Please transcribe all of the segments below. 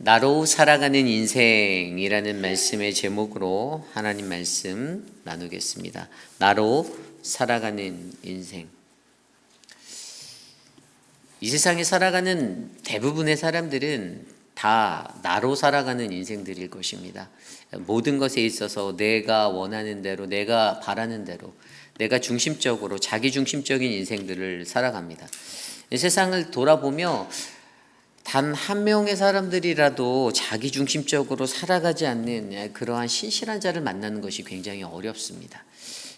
나로 살아가는 인생이라는 말씀의 제목으로 하나님 말씀 나누겠습니다. 나로 살아가는 인생. 이 세상에 살아가는 대부분의 사람들은 다 나로 살아가는 인생들일 것입니다. 모든 것에 있어서 내가 원하는 대로, 내가 바라는 대로, 내가 중심적으로 자기 중심적인 인생들을 살아갑니다. 이 세상을 돌아보며 단 한 명의 사람들이라도 자기 중심적으로 살아가지 않는 그러한 신실한 자를 만나는 것이 굉장히 어렵습니다.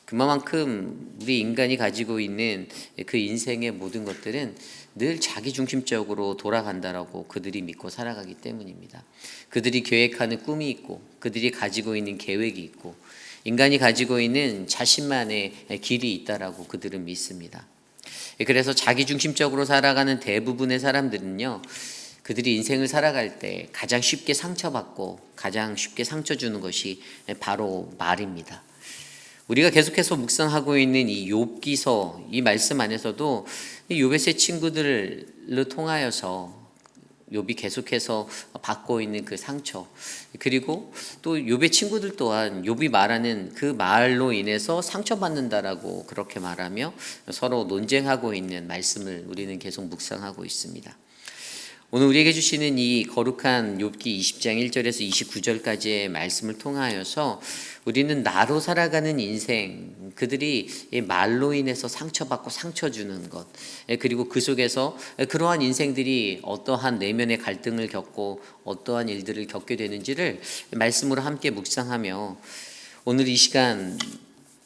그만큼 우리 인간이 가지고 있는 그 인생의 모든 것들은 늘 자기 중심적으로 돌아간다라고 그들이 믿고 살아가기 때문입니다. 그들이 계획하는 꿈이 있고, 그들이 가지고 있는 계획이 있고, 인간이 가지고 있는 자신만의 길이 있다라고 그들은 믿습니다. 그래서 자기 중심적으로 살아가는 대부분의 사람들은요, 그들이 인생을 살아갈 때 가장 쉽게 상처받고 가장 쉽게 상처 주는 것이 바로 말입니다. 우리가 계속해서 묵상하고 있는 이 욥기서 이 말씀 안에서도 욥의 세 친구들을 통하여서 욥이 계속해서 받고 있는 그 상처, 그리고 또 욥의 친구들 또한 욥이 말하는 그 말로 인해서 상처받는다라고 그렇게 말하며 서로 논쟁하고 있는 말씀을 우리는 계속 묵상하고 있습니다. 오늘 우리에게 주시는 이 거룩한 욥기 20장 1절에서 29절까지의 말씀을 통하여서 우리는 나로 살아가는 인생, 그들이 말로 인해서 상처받고 상처 주는 것, 그리고 그 속에서 그러한 인생들이 어떠한 내면의 갈등을 겪고 어떠한 일들을 겪게 되는지를 말씀으로 함께 묵상하며 오늘 이 시간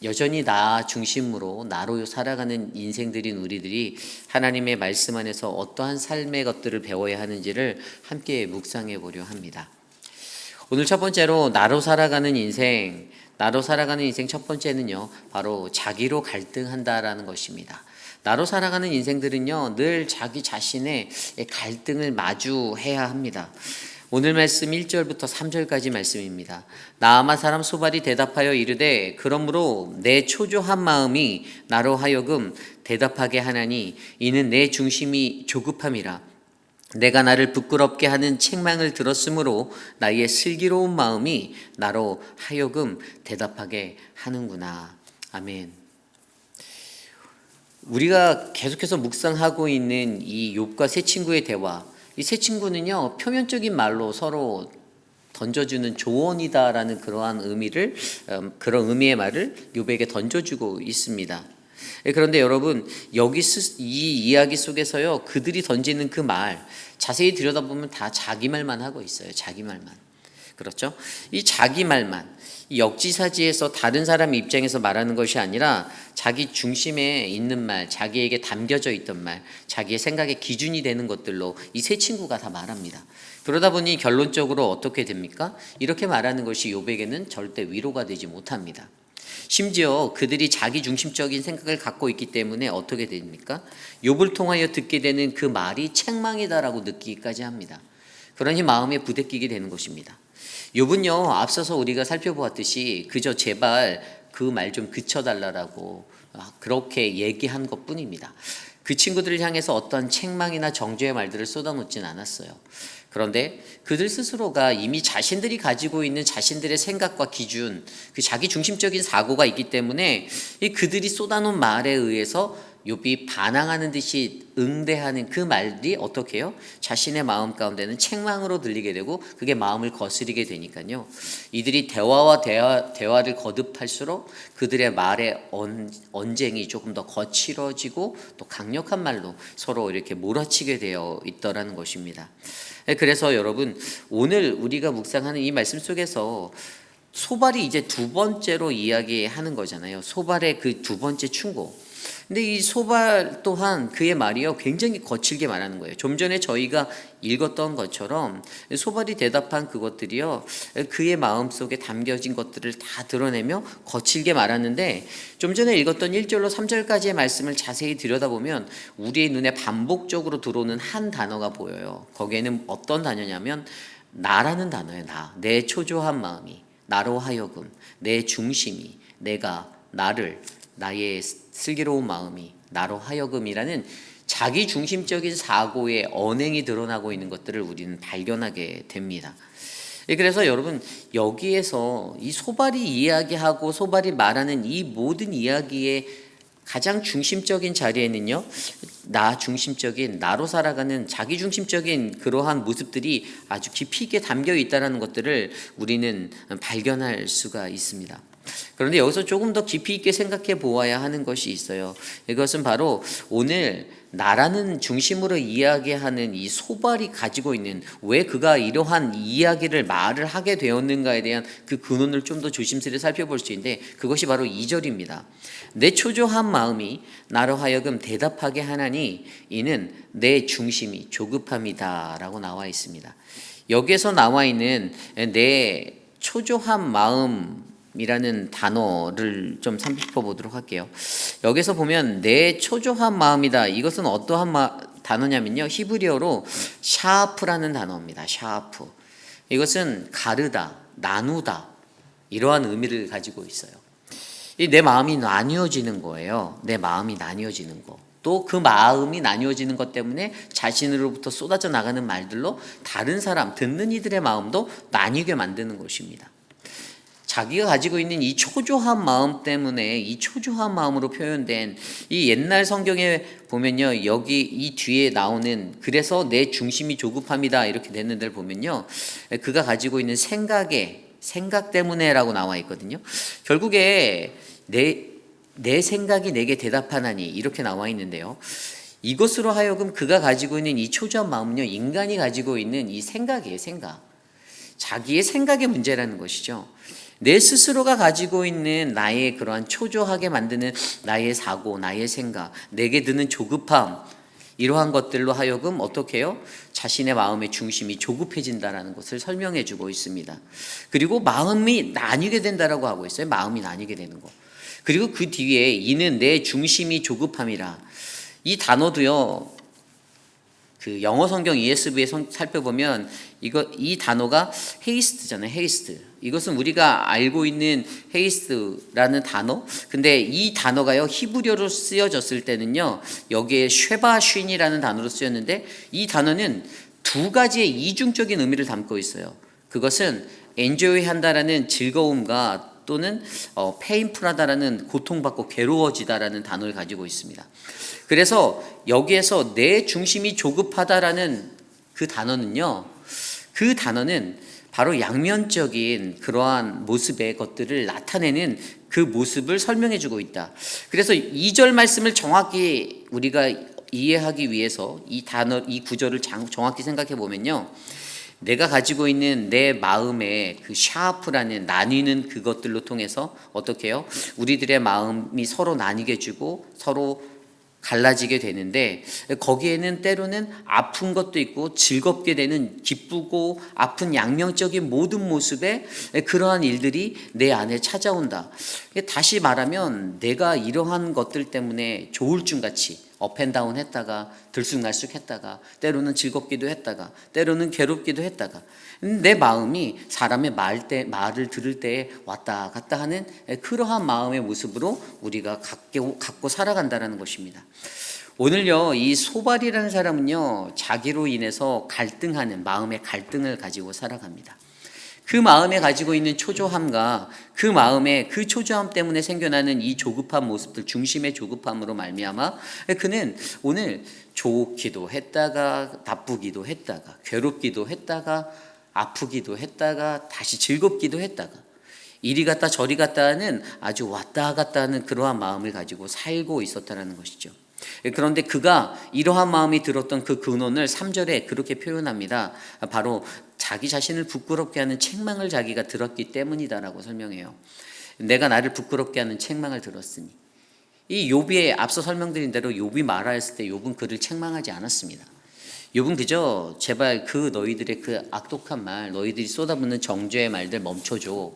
여전히 나 중심으로 나로 살아가는 인생들인 우리들이 하나님의 말씀 안에서 어떠한 삶의 것들을 배워야 하는지를 함께 묵상해 보려 합니다. 오늘 첫 번째로 나로 살아가는 인생 첫 번째는요, 바로 자기로 갈등한다라는 것입니다. 나로 살아가는 인생들은요, 늘 자기 자신의 갈등을 마주해야 합니다. 오늘 말씀 1절부터 3절까지 말씀입니다. 나아만 사람 소발이 대답하여 이르되 그러므로 내 초조한 마음이 나로 하여금 대답하게 하나니 이는 내 중심이 조급함이라. 내가 나를 부끄럽게 하는 책망을 들었으므로 나의 슬기로운 마음이 나로 하여금 대답하게 하는구나. 아멘. 우리가 계속해서 묵상하고 있는 이 욥과 세 친구의 대화, 이 세 친구는요, 표면적인 말로 서로 던져주는 조언이다라는 그러한 의미를, 그런 의미의 말을 욥에게 던져주고 있습니다. 그런데 여러분, 이 이야기 속에서요, 그들이 던지는 그 말, 자세히 들여다보면 다 자기 말만 하고 있어요. 자기 말만. 그렇죠? 이 자기 말만, 이 역지사지에서 다른 사람 입장에서 말하는 것이 아니라 자기 중심에 있는 말, 자기에게 담겨져 있던 말, 자기의 생각의 기준이 되는 것들로 이 세 친구가 다 말합니다. 그러다 보니 결론적으로 어떻게 됩니까? 이렇게 말하는 것이 욥에게는 절대 위로가 되지 못합니다. 심지어 그들이 자기 중심적인 생각을 갖고 있기 때문에 어떻게 됩니까? 욥을 통하여 듣게 되는 그 말이 책망이다라고 느끼기까지 합니다. 그러니 마음에 부대끼게 되는 것입니다. 욥은요, 앞서서 우리가 살펴보았듯이 그저 제발 그 말 좀 그쳐달라고 그렇게 얘기한 것 뿐입니다. 그 친구들을 향해서 어떤 책망이나 정죄의 말들을 쏟아놓진 않았어요. 그런데 그들 스스로가 이미 자신들이 가지고 있는 자신들의 생각과 기준, 그 자기 중심적인 사고가 있기 때문에 그들이 쏟아놓은 말에 의해서 욥이 반항하는 듯이 응대하는 그 말이 어떻게 해요? 자신의 마음 가운데는 책망으로 들리게 되고 그게 마음을 거스리게 되니까요. 이들이 대화를 거듭할수록 그들의 말의 언쟁이 조금 더 거칠어지고 또 강력한 말로 서로 이렇게 몰아치게 되어 있더라는 것입니다. 그래서 여러분, 오늘 우리가 묵상하는 이 말씀 속에서 소발이 이제 두 번째로 이야기하는 거잖아요. 소발의 그 두 번째 충고. 근데 이 소발 또한 그의 말이요, 굉장히 거칠게 말하는 거예요. 좀 전에 저희가 읽었던 것처럼 소발이 대답한 그것들이요, 그의 마음속에 담겨진 것들을 다 드러내며 거칠게 말하는데, 좀 전에 읽었던 1절로 3절까지의 말씀을 자세히 들여다보면 우리의 눈에 반복적으로 들어오는 한 단어가 보여요. 거기에는 어떤 단어냐면 나라는 단어예요. 내 초조한 마음이 나로 하여금, 내 중심이, 내가 나를, 나의 슬기로운 마음이 나로 하여금이라는 자기 중심적인 사고의 언행이 드러나고 있는 것들을 우리는 발견하게 됩니다. 그래서 여러분, 여기에서 이 소발이 이야기하고 소발이 말하는 이 모든 이야기의 가장 중심적인 자리에는요, 나 중심적인, 나로 살아가는 자기 중심적인 그러한 모습들이 아주 깊이 있게 담겨 있다는 것들을 우리는 발견할 수가 있습니다. 그런데 여기서 조금 더 깊이 있게 생각해 보아야 하는 것이 있어요. 이것은 바로 오늘 나라는 중심으로 이야기하는 이 소발이 가지고 있는, 왜 그가 이러한 이야기를 말을 하게 되었는가에 대한 그 근원을 좀 더 조심스레 살펴볼 수 있는데, 그것이 바로 2절입니다. 내 초조한 마음이 나로 하여금 대답하게 하나니 이는 내 중심이 조급함이다 라고 나와 있습니다. 여기에서 나와 있는 내 초조한 마음 이라는 단어를 좀 살펴보도록 할게요. 여기서 보면 내 초조한 마음이다. 이것은 어떠한 단어냐면요, 히브리어로 샤프라는 단어입니다. 샤프. 이것은 가르다, 나누다, 이러한 의미를 가지고 있어요. 내 마음이 나뉘어지는 거예요. 내 마음이 나뉘어지는 거. 또 그 마음이 나뉘어지는 것 때문에 자신으로부터 쏟아져 나가는 말들로 다른 사람, 듣는 이들의 마음도 나뉘게 만드는 것입니다. 자기가 가지고 있는 이 초조한 마음 때문에, 이 초조한 마음으로 표현된 이 옛날 성경에 보면요, 여기 이 뒤에 나오는 그래서 내 중심이 조급함이다 이렇게 되는 데를 보면요, 그가 가지고 있는 생각 때문에라고 나와 있거든요. 결국에 내 생각이 내게 대답하나니 이렇게 나와 있는데요, 이것으로 하여금 그가 가지고 있는 이 초조한 마음은요, 인간이 가지고 있는 이 생각이에요. 자기의 생각의 문제라는 것이죠. 내 스스로가 가지고 있는 나의 그러한 초조하게 만드는 나의 사고, 나의 생각, 내게 드는 조급함, 이러한 것들로 하여금 어떻게 해요? 자신의 마음의 중심이 조급해진다는 것을 설명해 주고 있습니다. 그리고 마음이 나뉘게 된다라고 하고 있어요. 마음이 나뉘게 되는 거. 그리고 그 뒤에 이는 내 중심이 조급함이라. 이 단어도요, 그 영어 성경 ESV에 살펴보면 이 단어가 헤이스트잖아요. 헤이스트. 이것은 우리가 알고 있는 헤이스트라는 단어. 근데 이 단어가요, 히브리어로 쓰여졌을 때는요, 여기에 쉐바쉰이라는 단어로 쓰였는데, 이 단어는 두 가지의 이중적인 의미를 담고 있어요. 그것은 엔조이 한다라는 즐거움과 또는 페인풀하다라는 고통받고 괴로워지다라는 단어를 가지고 있습니다. 그래서 여기에서 내 중심이 조급하다라는 그 단어는 바로 양면적인 그러한 모습의 것들을 나타내는 그 모습을 설명해 주고 있다. 그래서 2절 말씀을 정확히 우리가 이해하기 위해서 이 구절을 정확히 생각해 보면요, 내가 가지고 있는 내 마음의 그 샤프라는 나뉘는 그것들로 통해서 어떻게 해요? 우리들의 마음이 서로 나뉘게 주고 서로 갈라지게 되는데, 거기에는 때로는 아픈 것도 있고 즐겁게 되는, 기쁘고 아픈 양면적인 모든 모습의 그러한 일들이 내 안에 찾아온다. 다시 말하면 내가 이러한 것들 때문에 조울증같이 업앤다운 했다가 들쑥날쑥 했다가 때로는 즐겁기도 했다가 때로는 괴롭기도 했다가, 내 마음이 사람의 말을 들을 때에 왔다 갔다 하는 그러한 마음의 모습으로 우리가 갖고 살아간다는 것입니다. 오늘요, 이 소발이라는 사람은요, 자기로 인해서 갈등하는 마음의 갈등을 가지고 살아갑니다. 그 마음에 가지고 있는 초조함과 그 마음의 그 초조함 때문에 생겨나는 이 조급한 모습들, 중심의 조급함으로 말미암아 그는 오늘 좋기도 했다가 나쁘기도 했다가 괴롭기도 했다가 아프기도 했다가 다시 즐겁기도 했다가 이리 갔다 저리 갔다 하는 아주 왔다 갔다 하는 그러한 마음을 가지고 살고 있었다는 것이죠. 그런데 그가 이러한 마음이 들었던 그 근원을 3절에 그렇게 표현합니다. 바로 자기 자신을 부끄럽게 하는 책망을 자기가 들었기 때문이다라고 설명해요. 내가 나를 부끄럽게 하는 책망을 들었으니. 이 욥이 앞서 설명드린 대로 욥이 말하였을 때 욥은 그를 책망하지 않았습니다. 욥은 그저 제발 그 너희들의 그 악독한 말, 너희들이 쏟아붓는 정죄의 말들 멈춰줘.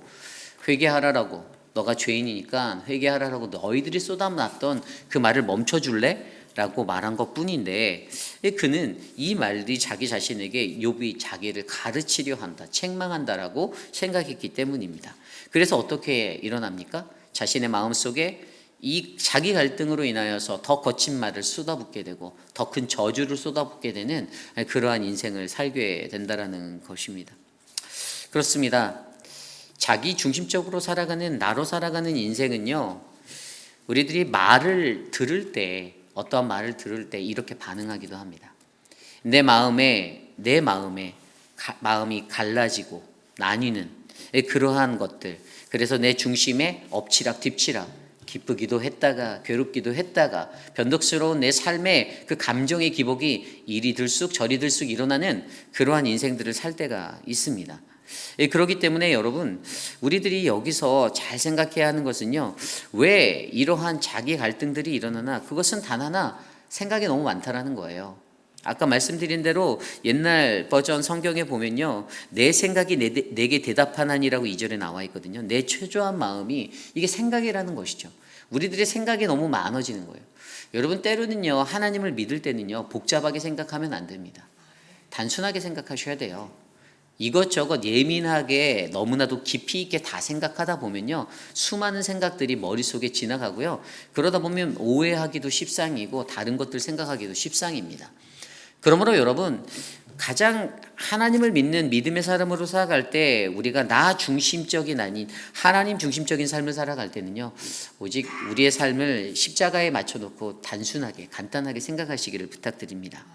회개하라라고. 너가 죄인이니까 회개하라라고 너희들이 쏟아놨던 그 말을 멈춰줄래? 라고 말한 것 뿐인데, 그는 이 말이 자기 자신에게 욥이 자기를 가르치려 한다, 책망한다라고 생각했기 때문입니다. 그래서 어떻게 일어납니까? 자신의 마음속에 이 자기 갈등으로 인하여서 더 거친 말을 쏟아붓게 되고 더 큰 저주를 쏟아붓게 되는 그러한 인생을 살게 된다라는 것입니다. 그렇습니다. 자기 중심적으로 살아가는, 나로 살아가는 인생은요, 우리들이 말을 들을 때, 어떠한 말을 들을 때 이렇게 반응하기도 합니다. 내 마음이 갈라지고 나뉘는 그러한 것들, 그래서 내 중심에 엎치락 뒤치락, 기쁘기도 했다가 괴롭기도 했다가 변덕스러운 내 삶의 그 감정의 기복이 이리 들쑥 저리 들쑥 일어나는 그러한 인생들을 살 때가 있습니다. 그렇기 때문에 여러분, 우리들이 여기서 잘 생각해야 하는 것은요, 왜 이러한 자기 갈등들이 일어나나, 그것은 단 하나, 생각이 너무 많다라는 거예요. 아까 말씀드린 대로 옛날 버전 성경에 보면요, 내 생각이 내게 대답하나니라고 2절에 나와 있거든요. 내 초조한 마음이, 이게 생각이라는 것이죠. 우리들의 생각이 너무 많아지는 거예요. 여러분, 때로는요, 하나님을 믿을 때는요, 복잡하게 생각하면 안 됩니다. 단순하게 생각하셔야 돼요. 이것저것 예민하게 너무나도 깊이 있게 다 생각하다 보면요, 수많은 생각들이 머릿속에 지나가고요, 그러다 보면 오해하기도 십상이고 다른 것들 생각하기도 십상입니다. 그러므로 여러분, 가장 하나님을 믿는 믿음의 사람으로 살아갈 때, 우리가 나 중심적인 아닌 하나님 중심적인 삶을 살아갈 때는요, 오직 우리의 삶을 십자가에 맞춰놓고 단순하게 간단하게 생각하시기를 부탁드립니다.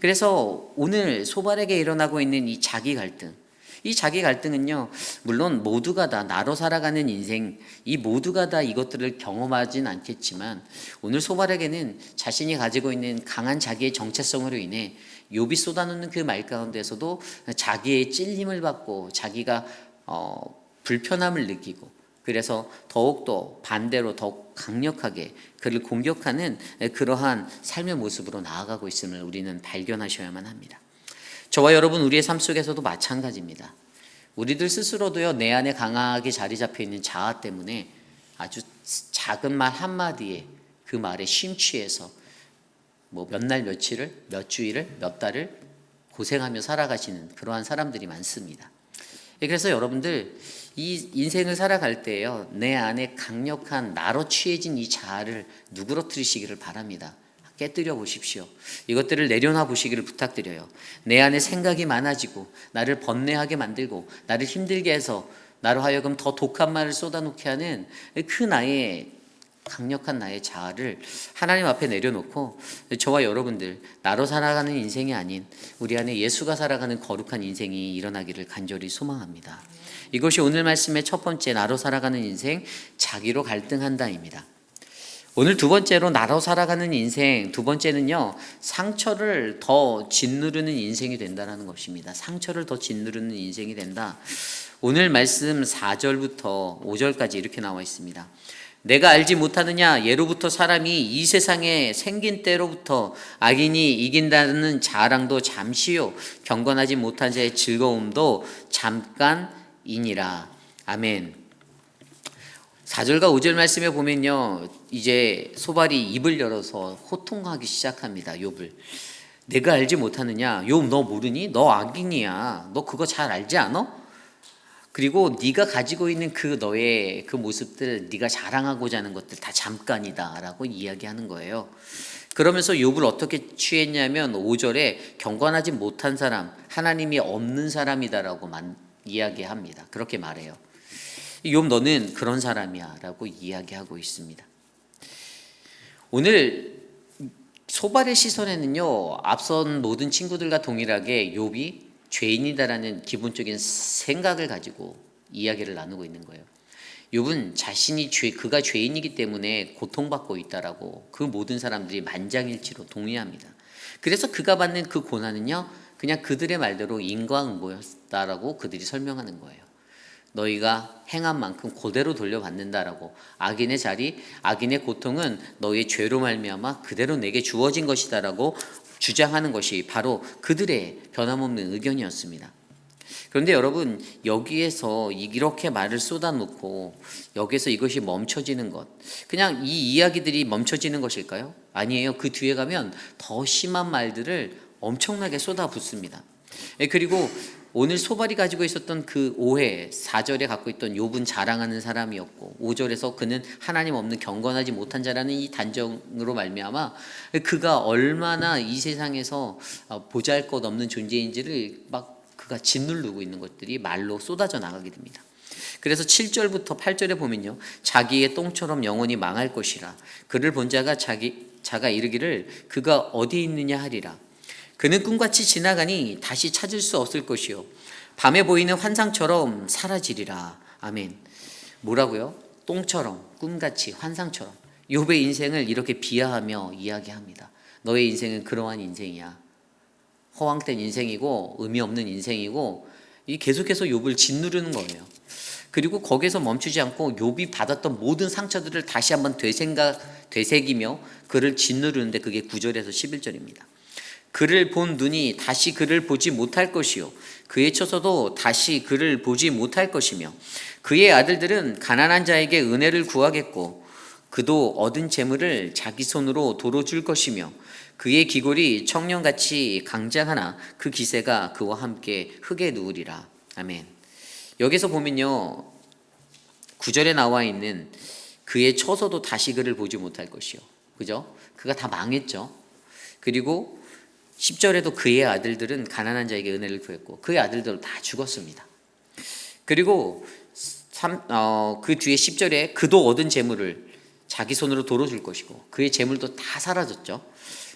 그래서 오늘 소발에게 일어나고 있는 이 자기 갈등, 이 자기 갈등은요, 물론 모두가 다 나로 살아가는 인생, 이 모두가 다 이것들을 경험하진 않겠지만, 오늘 소발에게는 자신이 가지고 있는 강한 자기의 정체성으로 인해 욥이 쏟아놓는 그 말 가운데서도 자기의 찔림을 받고 자기가 불편함을 느끼고, 그래서 더욱더 반대로 더욱 강력하게 그를 공격하는 그러한 삶의 모습으로 나아가고 있음을 우리는 발견하셔야만 합니다. 저와 여러분, 우리의 삶 속에서도 마찬가지입니다. 우리들 스스로도요, 내 안에 강하게 자리 잡혀 있는 자아 때문에 아주 작은 말 한마디에 그 말에 심취해서 뭐 몇 날 며칠을, 몇 주일을, 몇 달을 고생하며 살아가시는 그러한 사람들이 많습니다. 그래서 여러분들, 이 인생을 살아갈 때요, 내 안에 강력한 나로 취해진 이 자아를 누그러뜨리시기를 바랍니다. 깨뜨려 보십시오. 이것들을 내려놔 보시기를 부탁드려요. 내 안에 생각이 많아지고 나를 번뇌하게 만들고 나를 힘들게 해서 나로 하여금 더 독한 말을 쏟아놓게 하는 그 나의 강력한 나의 자아를 하나님 앞에 내려놓고, 저와 여러분들 나로 살아가는 인생이 아닌 우리 안에 예수가 살아가는 거룩한 인생이 일어나기를 간절히 소망합니다. 이것이 오늘 말씀의 첫 번째, 나로 살아가는 인생, 자기로 갈등한다입니다. 오늘 두 번째로 나로 살아가는 인생, 두 번째는요, 상처를 더 짓누르는 인생이 된다는 것입니다. 상처를 더 짓누르는 인생이 된다. 오늘 말씀 4절부터 5절까지 이렇게 나와 있습니다. 내가 알지 못하느냐, 예로부터 사람이 이 세상에 생긴 때로부터 악인이 이긴다는 자랑도 잠시요, 경건하지 못한 자의 즐거움도 잠깐이니라. 아멘. 4절과 5절 말씀에 보면요, 이제 소발이 입을 열어서 호통하기 시작합니다. 욥을. 내가 알지 못하느냐, 욥 너 모르니? 너 악인이야. 너 그거 잘 알지 않아? 그리고 네가 가지고 있는 그 너의 그 모습들, 네가 자랑하고자 하는 것들 다 잠깐이다라고 이야기하는 거예요. 그러면서 욥을 어떻게 취했냐면 5절에 경건하지 못한 사람, 하나님이 없는 사람이다라고 이야기합니다. 그렇게 말해요. 욥 너는 그런 사람이야 라고 이야기하고 있습니다. 오늘 소발의 시선에는요, 앞선 모든 친구들과 동일하게 욥이 죄인이다라는 기본적인 생각을 가지고 이야기를 나누고 있는 거예요. 욥은 자신이 그가 죄인이기 때문에 고통받고 있다라고 그 모든 사람들이 만장일치로 동의합니다. 그래서 그가 받는 그 고난은요, 그냥 그들의 말대로 인과응보였다라고 그들이 설명하는 거예요. 너희가 행한 만큼 그대로 돌려받는다라고, 악인의 자리, 악인의 고통은 너희의 죄로 말미암아 그대로 내게 주어진 것이다라고 주장하는 것이 바로 그들의 변함없는 의견이었습니다. 그런데 여러분, 여기에서 이렇게 말을 쏟아놓고 여기에서 이것이 멈춰지는 것, 그냥 이 이야기들이 멈춰지는 것일까요? 아니에요. 그 뒤에 가면 더 심한 말들을 엄청나게 쏟아붓습니다. 그리고 오늘 소발이 가지고 있었던 그 오해, 4절에 갖고 있던 욥은 자랑하는 사람이었고 5절에서 그는 하나님 없는 경건하지 못한 자라는 이 단정으로 말미암아 그가 얼마나 이 세상에서 보잘것없는 존재인지를 막 그가 짓누르고 있는 것들이 말로 쏟아져 나가게 됩니다. 그래서 7절부터 8절에 보면요, 자기의 똥처럼 영원히 망할 것이라. 그를 본 자가 이르기를 그가 어디 있느냐 하리라. 그는 꿈같이 지나가니 다시 찾을 수 없을 것이요 밤에 보이는 환상처럼 사라지리라. 아멘. 뭐라고요? 똥처럼, 꿈같이, 환상처럼. 욥의 인생을 이렇게 비하하며 이야기합니다. 너의 인생은 그러한 인생이야. 허황된 인생이고 의미 없는 인생이고, 이 계속해서 욥을 짓누르는 거예요. 그리고 거기서 멈추지 않고 욥이 받았던 모든 상처들을 다시 한번 되새기며 그를 짓누르는데, 그게 9절에서 11절입니다. 그를 본 눈이 다시 그를 보지 못할 것이요 그의 처소도 다시 그를 보지 못할 것이며 그의 아들들은 가난한 자에게 은혜를 구하겠고 그도 얻은 재물을 자기 손으로 도로 줄 것이며 그의 기골이 청년같이 강장하나 그 기세가 그와 함께 흙에 누우리라. 아멘. 여기서 보면요, 9절에 나와 있는 그의 처소도 다시 그를 보지 못할 것이요, 그죠? 그가 다 망했죠. 그리고 10절에도 그의 아들들은 가난한 자에게 은혜를 구했고 그의 아들들은 다 죽었습니다. 그리고 그 뒤에 10절에 그도 얻은 재물을 자기 손으로 도로 줄 것이고 그의 재물도 다 사라졌죠.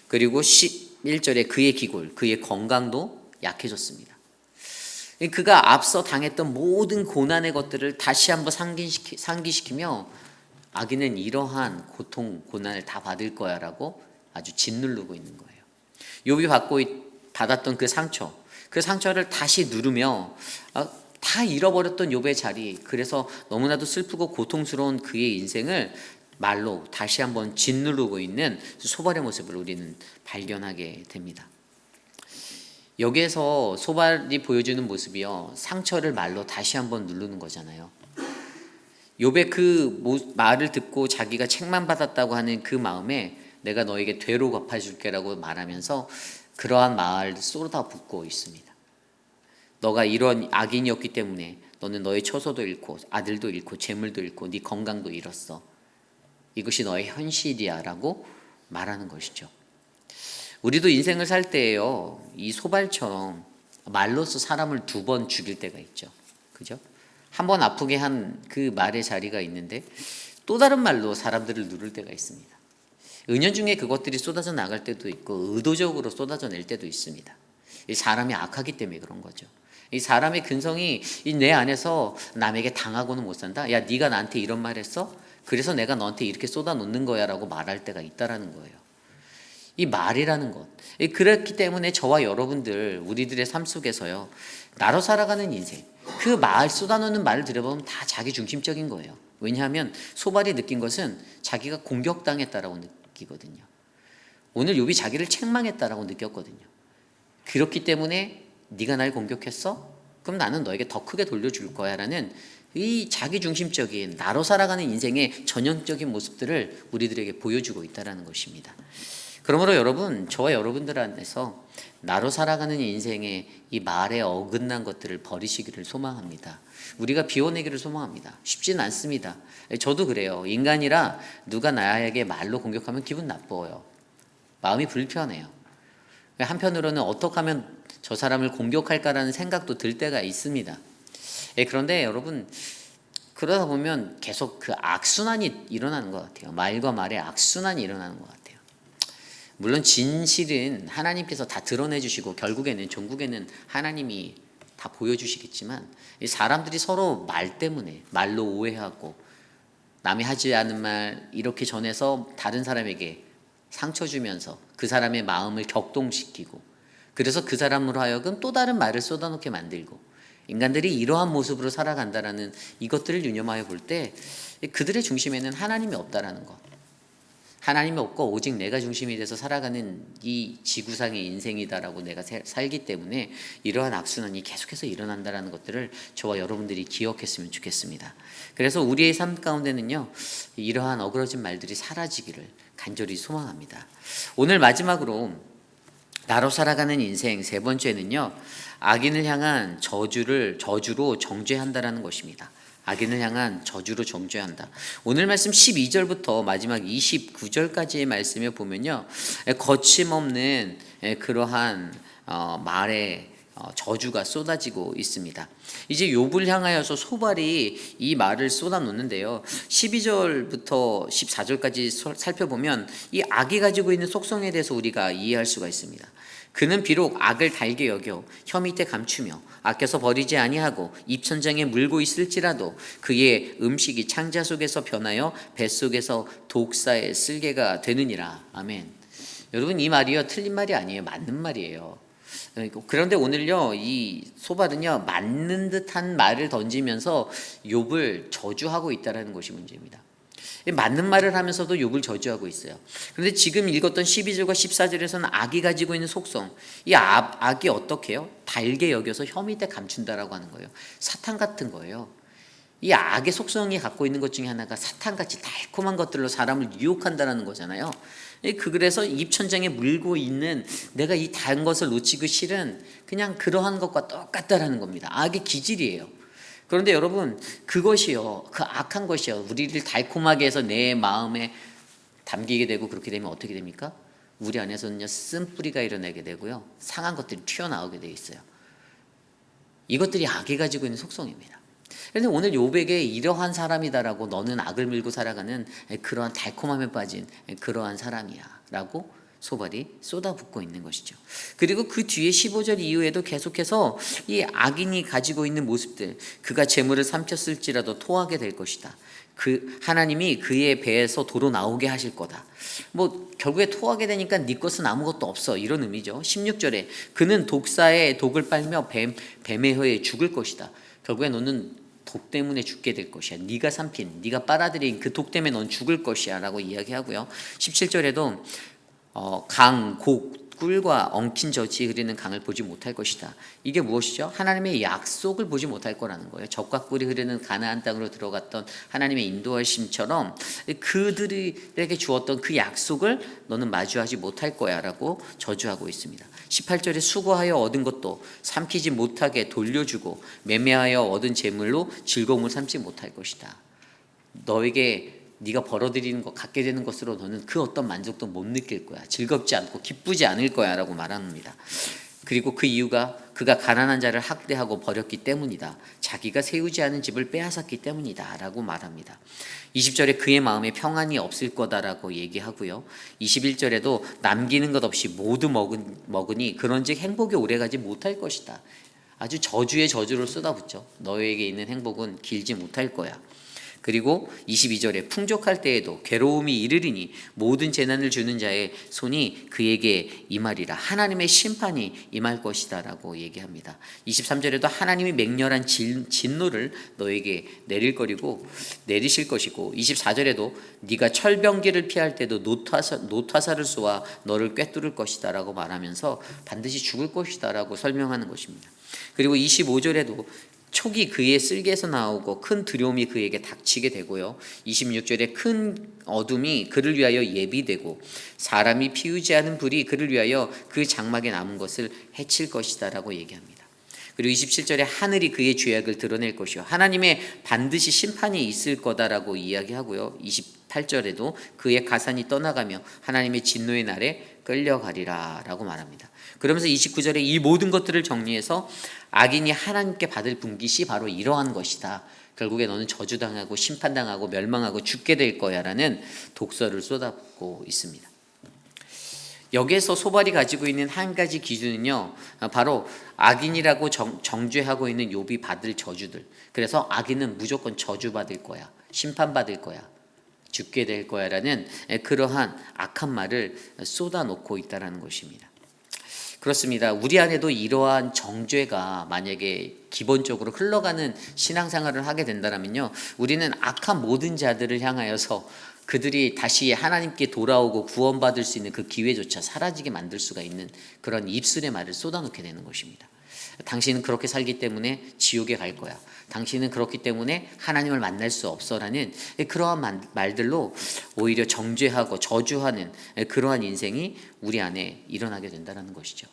그리고 11절에 그의 기골, 그의 건강도 약해졌습니다. 그가 앞서 당했던 모든 고난의 것들을 다시 한번 상기시키며 악인은 이러한 고통, 고난을 다 받을 거야 라고 아주 짓누르고 있는 거예요. 욥이 받았던 그 상처를 다시 누르며 다 잃어버렸던 욥의 자리, 그래서 너무나도 슬프고 고통스러운 그의 인생을 말로 다시 한번 짓누르고 있는 소발의 모습을 우리는 발견하게 됩니다. 여기에서 소발이 보여주는 모습이요, 상처를 말로 다시 한번 누르는 거잖아요. 욥의 그 말을 듣고 자기가 책만 받았다고 하는 그 마음에 내가 너에게 되로 갚아줄게라고 말하면서 그러한 말을 쏟아붓고 있습니다. 너가 이런 악인이었기 때문에 너는 너의 처소도 잃고 아들도 잃고 재물도 잃고 네 건강도 잃었어. 이것이 너의 현실이야 라고 말하는 것이죠. 우리도 인생을 살 때에요, 이 소발처럼 말로써 사람을 2번 죽일 때가 있죠. 그죠? 한 번 아프게 한 그 말의 자리가 있는데 또 다른 말로 사람들을 누를 때가 있습니다. 은연중에 그것들이 쏟아져 나갈 때도 있고 의도적으로 쏟아져 낼 때도 있습니다. 이 사람이 악하기 때문에 그런 거죠. 이 사람의 근성이 내 안에서 남에게 당하고는 못 산다. 야, 네가 나한테 이런 말 했어? 그래서 내가 너한테 이렇게 쏟아놓는 거야 라고 말할 때가 있다라는 거예요. 이 말이라는 것, 그렇기 때문에 저와 여러분들, 우리들의 삶 속에서요, 나로 살아가는 인생, 그 말 쏟아놓는 말을 들어보면 다 자기 중심적인 거예요. 왜냐하면 소발이 느낀 것은 자기가 공격당했다라고 느끼거든요. 오늘 욥이 자기를 책망했다라고 느꼈거든요. 그렇기 때문에 네가 날 공격했어? 그럼 나는 너에게 더 크게 돌려줄 거야 라는 이 자기중심적인 나로 살아가는 인생의 전형적인 모습들을 우리들에게 보여주고 있다는 것입니다. 그러므로 여러분, 저와 여러분들 안에서 나로 살아가는 인생의 이 말에 어긋난 것들을 버리시기를 소망합니다. 우리가 비워내기를 소망합니다. 쉽지는 않습니다. 저도 그래요. 인간이라 누가 나에게 말로 공격하면 기분 나빠요. 마음이 불편해요. 한편으로는 어떻게 하면 저 사람을 공격할까라는 생각도 들 때가 있습니다. 그런데 여러분, 그러다 보면 계속 그 악순환이 일어나는 것 같아요. 말과 말의 악순환이 일어나는 것 같아요. 물론 진실은 하나님께서 다 드러내 주시고 결국에는 종국에는 하나님이 다 보여주시겠지만, 이 사람들이 서로 말 때문에 말로 오해하고 남이 하지 않은 말 이렇게 전해서 다른 사람에게 상처 주면서 그 사람의 마음을 격동시키고, 그래서 그 사람으로 하여금 또 다른 말을 쏟아놓게 만들고, 인간들이 이러한 모습으로 살아간다라는 이것들을 유념하여 볼 때 그들의 중심에는 하나님이 없다라는 것, 하나님이 없고 오직 내가 중심이 돼서 살아가는 이 지구상의 인생이다라고 내가 살기 때문에 이러한 악순환이 계속해서 일어난다라는 것들을 저와 여러분들이 기억했으면 좋겠습니다. 그래서 우리의 삶 가운데는요, 이러한 어그러진 말들이 사라지기를 간절히 소망합니다. 오늘 마지막으로 나로 살아가는 인생 세 번째는요, 악인을 향한 저주로 정죄한다라는 것입니다. 악인을 향한 저주로 정죄한다. 오늘 말씀 12절부터 마지막 29절까지의 말씀에 보면요, 거침없는 그러한 말의 저주가 쏟아지고 있습니다. 이제 욥을 향하여서 소발이 이 말을 쏟아놓는데요, 12절부터 14절까지 살펴보면 이 악이 가지고 있는 속성에 대해서 우리가 이해할 수가 있습니다. 그는 비록 악을 달게 여겨 혀 밑에 감추며 아껴서 버리지 아니하고 입천장에 물고 있을지라도 그의 음식이 창자 속에서 변하여 뱃속에서 독사의 쓸개가 되느니라. 아멘. 여러분, 이 말이요, 틀린 말이 아니에요. 맞는 말이에요. 그런데 오늘요, 이 소발은요, 맞는 듯한 말을 던지면서 욥을 저주하고 있다는 것이 문제입니다. 맞는 말을 하면서도 욥을 저주하고 있어요. 그런데 지금 읽었던 12절과 14절에서는 악이 가지고 있는 속성, 이 악이 어떻게 해요? 달게 여겨서 혀 밑에 감춘다라고 하는 거예요. 사탄 같은 거예요. 이 악의 속성이 갖고 있는 것 중에 하나가 사탄같이 달콤한 것들로 사람을 유혹한다는 거잖아요. 그래서 입천장에 물고 있는 내가 이 단 것을 놓치기 싫은 그냥 그러한 것과 똑같다라는 겁니다. 악의 기질이에요. 그런데 여러분, 그것이요, 그 악한 것이요, 우리를 달콤하게 해서 내 마음에 담기게 되고, 그렇게 되면 어떻게 됩니까? 우리 안에서는요, 쓴뿌리가 일어나게 되고요, 상한 것들이 튀어나오게 되어 있어요. 이것들이 악이 가지고 있는 속성입니다. 그런데 오늘 욥에게 이러한 사람이다라고, 너는 악을 밀고 살아가는 그러한 달콤함에 빠진 그러한 사람이야 라고 소발이 쏟아붓고 있는 것이죠. 그리고 그 뒤에 15절 이후에도 계속해서 이 악인이 가지고 있는 모습들, 그가 재물을 삼켰을지라도 토하게 될 것이다. 하나님이 그의 배에서 도로 나오게 하실 거다. 결국에 토하게 되니까 네 것은 아무것도 없어, 이런 의미죠. 16절에 그는 독사의 독을 빨며 뱀의 혀에 죽을 것이다. 결국에 너는 독 때문에 죽게 될 것이야. 네가 삼킨, 네가 빨아들인 그 독 때문에 넌 죽을 것이야 라고 이야기하고요. 17절에도 강, 곡, 꿀과 엉킨 젖이 흐르는 강을 보지 못할 것이다. 이게 무엇이죠? 하나님의 약속을 보지 못할 거라는 거예요. 젖과 꿀이 흐르는 가나안 땅으로 들어갔던 하나님의 인도하심처럼 그들에게 주었던 그 약속을 너는 마주하지 못할 거야 라고 저주하고 있습니다. 18절에 수고하여 얻은 것도 삼키지 못하게 돌려주고 매매하여 얻은 재물로 즐거움을 삼지 못할 것이다. 너에게 네가 벌어들이는 것, 갖게 되는 것으로 너는 그 어떤 만족도 못 느낄 거야. 즐겁지 않고 기쁘지 않을 거야 라고 말합니다. 그리고 그 이유가 그가 가난한 자를 학대하고 버렸기 때문이다. 자기가 세우지 않은 집을 빼앗았기 때문이다 라고 말합니다. 20절에 그의 마음에 평안이 없을 거다라고 얘기하고요. 21절에도 남기는 것 없이 모두 먹으니 그런즉 행복이 오래가지 못할 것이다. 아주 저주의 저주를 쏟아붓죠. 너에게 있는 행복은 길지 못할 거야. 그리고 22절에 풍족할 때에도 괴로움이 이르리니 모든 재난을 주는 자의 손이 그에게 임하리라. 하나님의 심판이 임할 것이다 라고 얘기합니다. 23절에도 하나님이 맹렬한 진노를 너에게 내리실 것이고, 24절에도 네가 철병기를 피할 때도 노타사를 쏘아 너를 꿰뚫을 것이다 라고 말하면서 반드시 죽을 것이다 라고 설명하는 것입니다. 그리고 25절에도 촉이 그의 쓸개에서 나오고 큰 두려움이 그에게 닥치게 되고요. 26절에 큰 어둠이 그를 위하여 예비되고 사람이 피우지 않은 불이 그를 위하여 그 장막에 남은 것을 해칠 것이다 라고 얘기합니다. 그리고 27절에 하늘이 그의 죄악을 드러낼 것이요 하나님의 반드시 심판이 있을 거다라고 이야기하고요. 28절에도 그의 가산이 떠나가며 하나님의 진노의 날에 끌려가리라 라고 말합니다. 그러면서 29절에 이 모든 것들을 정리해서 악인이 하나님께 받을 분깃이 바로 이러한 것이다. 결국에 너는 저주당하고 심판당하고 멸망하고 죽게 될 거야 라는 독서를 쏟아붓고 있습니다. 여기에서 소발이 가지고 있는 한 가지 기준은요, 바로 악인이라고 정죄하고 있는 욥이 받을 저주들. 그래서 악인은 무조건 저주받을 거야, 심판받을 거야, 죽게 될 거야 라는 그러한 악한 말을 쏟아놓고 있다는 것입니다. 그렇습니다. 우리 안에도 이러한 정죄가 만약에 기본적으로 흘러가는 신앙생활을 하게 된다면요, 우리는 악한 모든 자들을 향하여서 그들이 다시 하나님께 돌아오고 구원받을 수 있는 그 기회조차 사라지게 만들 수가 있는 그런 입술의 말을 쏟아놓게 되는 것입니다. 당신은 그렇게 살기 때문에 지옥에 갈 거야. 당신은 그렇기 때문에 하나님을 만날 수 없어라는 그러한 말들로 오히려 정죄하고 저주하는 그러한 인생이 우리 안에 일어나게 된다는 것이죠.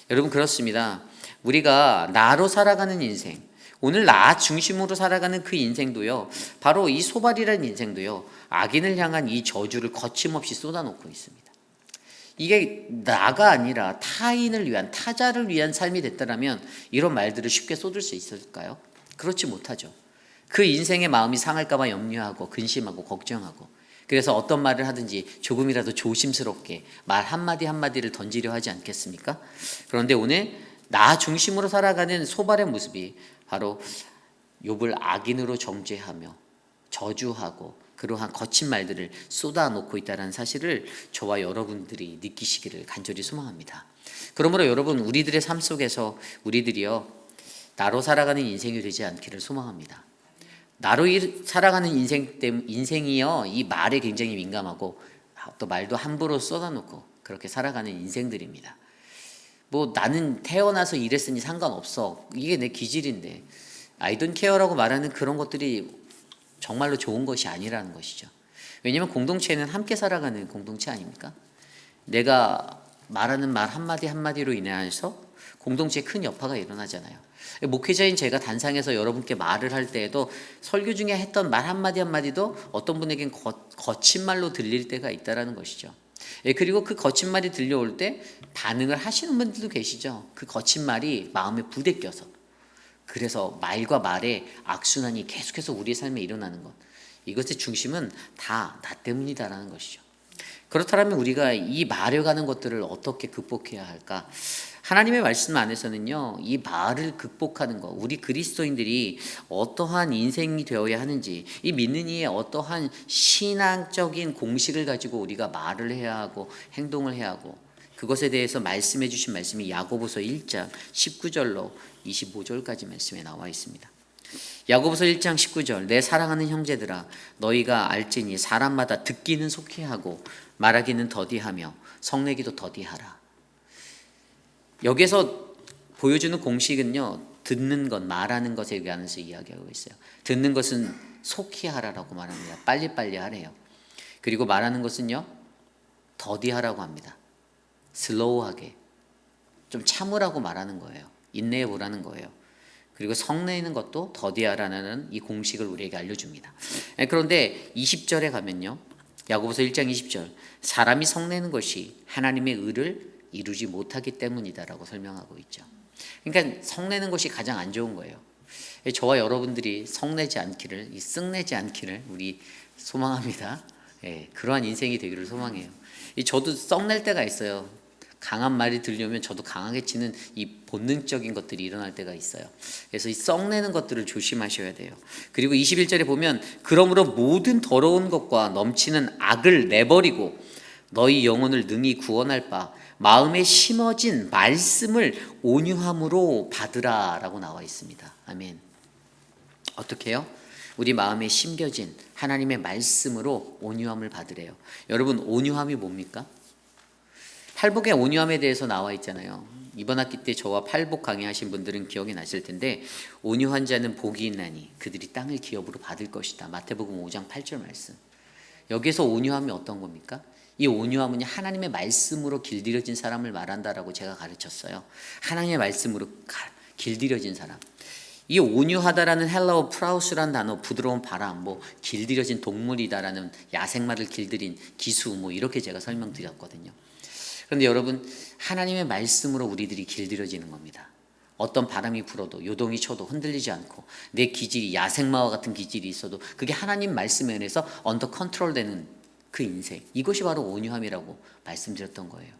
여러분, 그렇습니다. 우리가 나로 살아가는 인생, 오늘 나 중심으로 살아가는 그 인생도요, 바로 이 소발이라는 인생도요, 악인을 향한 이 저주를 거침없이 쏟아놓고 있습니다. 이게 나가 아니라 타인을 위한, 타자를 위한 삶이 됐다면 이런 말들을 쉽게 쏟을 수 있을까요? 그렇지 못하죠. 그 인생의 마음이 상할까봐 염려하고 근심하고 걱정하고, 그래서 어떤 말을 하든지 조금이라도 조심스럽게 말 한마디 한마디를 던지려 하지 않겠습니까? 그런데 오늘 나 중심으로 살아가는 소발의 모습이 바로 욥을 악인으로 정죄하며 저주하고 그러한 거친 말들을 쏟아놓고 있다는 사실을 저와 여러분들이 느끼시기를 간절히 소망합니다. 그러므로 여러분, 우리들의 삶 속에서 우리들이요, 나로 살아가는 인생이 되지 않기를 소망합니다. 나로 살아가는 인생이요, 이 말에 굉장히 민감하고 또 말도 함부로 쏟아놓고 그렇게 살아가는 인생들입니다. 뭐 나는 태어나서 이랬으니 상관없어, 이게 내 기질인데, I don't care라고 말하는 그런 것들이 정말로 좋은 것이 아니라는 것이죠. 왜냐하면 공동체는 함께 살아가는 공동체 아닙니까? 내가 말하는 말 한마디 한마디로 인해서 공동체에 큰 여파가 일어나잖아요. 목회자인 제가 단상에서 여러분께 말을 할 때에도 설교 중에 했던 말 한마디 한마디도 어떤 분에겐 거친 말로 들릴 때가 있다는 것이죠. 그리고 그 거친 말이 들려올 때 반응을 하시는 분들도 계시죠. 그 거친 말이 마음에 부대껴서, 그래서 말과 말의 악순환이 계속해서 우리의 삶에 일어나는 것, 이것의 중심은 다 나 때문이다라는 것이죠. 그렇다면 우리가 이 말해가는 것들을 어떻게 극복해야 할까? 하나님의 말씀 안에서는요, 이 말을 극복하는 것, 우리 그리스도인들이 어떠한 인생이 되어야 하는지, 이 믿는 이의 어떠한 신앙적인 공식을 가지고 우리가 말을 해야 하고 행동을 해야 하고, 그것에 대해서 말씀해 주신 말씀이 야고보서 1장 19절로 25절까지 말씀에 나와 있습니다. 야고보서 1장 19절, 내 사랑하는 형제들아, 너희가 알지니 사람마다 듣기는 속히 하고 말하기는 더디하며 성내기도 더디하라. 여기서 보여주는 공식은요, 듣는 것, 말하는 것에 관해서 이야기하고 있어요. 듣는 것은 속히 하라라고 말합니다. 빨리빨리 하래요. 그리고 말하는 것은요, 더디하라고 합니다. 슬로우하게, 좀 참으라고 말하는 거예요. 인내해 보라는 거예요. 그리고 성내는 것도 더디하라는 이 공식을 우리에게 알려줍니다. 그런데 20절에 가면요, 야고보서 1장 20절, 사람이 성내는 것이 하나님의 의를 이루지 못하기 때문이다라고 설명하고 있죠. 그러니까 성내는 것이 가장 안 좋은 거예요. 저와 여러분들이 성내지 않기를, 쓱내지 않기를 우리 소망합니다. 그러한 인생이 되기를 소망해요. 저도 썩낼 때가 있어요. 강한 말이 들려면 저도 강하게 치는 이 본능적인 것들이 일어날 때가 있어요. 그래서 이 썩내는 것들을 조심하셔야 돼요. 그리고 21절에 보면, 그러므로 모든 더러운 것과 넘치는 악을 내버리고 너희 영혼을 능히 구원할 바 마음에 심어진 말씀을 온유함으로 받으라 라고 나와 있습니다. 아멘. 어떻게 해요? 우리 마음에 심겨진 하나님의 말씀으로 온유함을 받으래요. 여러분, 온유함이 뭡니까? 팔복의 온유함에 대해서 나와 있잖아요. 이번 학기 때 저와 팔복 강의하신 분들은 기억이 나실 텐데, 온유한 자는 복이 있나니 그들이 땅을 기업으로 받을 것이다. 마태복음 5장 8절 말씀. 여기서 온유함이 어떤 겁니까? 이 온유함은 하나님의 말씀으로 길들여진 사람을 말한다라고 제가 가르쳤어요. 하나님의 말씀으로 길들여진 사람. 이 온유하다라는 헬라어 프라우스라는 단어, 부드러운 바람, 뭐 길들여진 동물이다라는 야생마를 길들인 기수, 뭐 이렇게 제가 설명드렸거든요. 그런데 여러분, 하나님의 말씀으로 우리들이 길들여지는 겁니다. 어떤 바람이 불어도, 요동이 쳐도 흔들리지 않고, 내 기질이 야생마와 같은 기질이 있어도 그게 하나님 말씀에 의해서 언더 컨트롤 되는 그 인생, 이것이 바로 온유함이라고 말씀드렸던 거예요.